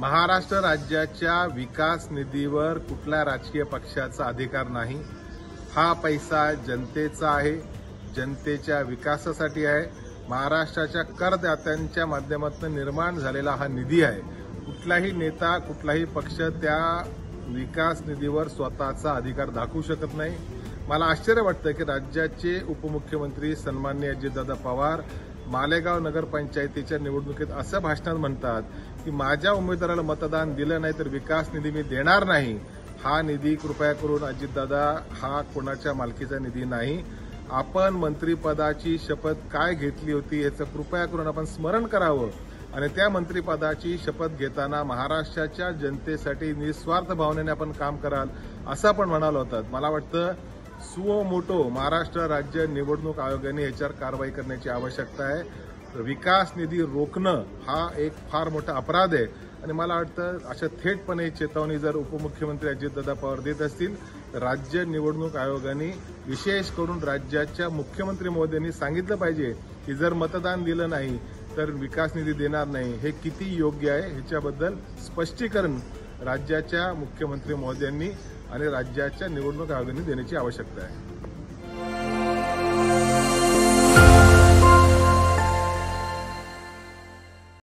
महाराष्ट्र राज्याच्या विकास निधीवर कुठल्या राजकीय पक्षाचा अधिकार नाही। हा पैसा जनतेचा आहे, जनतेच्या विकासासाठी आहे। महाराष्ट्राच्या करदात्यांच्या माध्यमातून निर्माण झालेला हा निधी आहे। कुठलाही नेता, कुठलाही पक्ष त्या विकास निधीवर स्वतःचा अधिकार दाखवू शकत नाही। मला आश्चर्य वाटतं की राज्याचे उपमुख्यमंत्री सन्माननीय अजितदादा पवार मालेगाव नगरपंचायतीच्या निवडणुकीत असं भाषणात म्हणतात की माझ्या उमेदवाराला मतदान दिलं नाही तर विकास निधी मी देणार नाही। हा निधी कृपया करून अजितदादा, हा कोणाच्या मालकीचा निधी नाही। आपण मंत्रिपदाची शपथ काय घेतली होती याचं कृपया करून आपण स्मरण करावं आणि त्या मंत्रिपदाची शपथ घेताना महाराष्ट्राच्या जनतेसाठी निस्वार्थ भावनेने आपण काम कराल असं आपण म्हणालो होतं। मला वाटतं सुओ मोटो महाराष्ट्र राज्य निवडणूक आयोगाने याच्यावर कारवाई करण्याची आवश्यकता आहे। विकास निधी रोखणं हा एक फार मोठा अपराध आहे आणि मला वाटतं अशा थेटपणे चेतावणी जर उपमुख्यमंत्री अजितदादा पवार देत असतील तर राज्य निवडणूक आयोगाने विशेष करून राज्याच्या मुख्यमंत्री महोदयांनी सांगितलं पाहिजे की जर मतदान दिलं नाही तर विकास निधी देणार नाही। हे किती योग्य आहे ह्याच्याबद्दल स्पष्टीकरण राज्याच्या मुख्यमंत्री महोदयांनी आणि राज्याच्या निवडणूक आयोगाने देण्याची आवश्यकता आहे।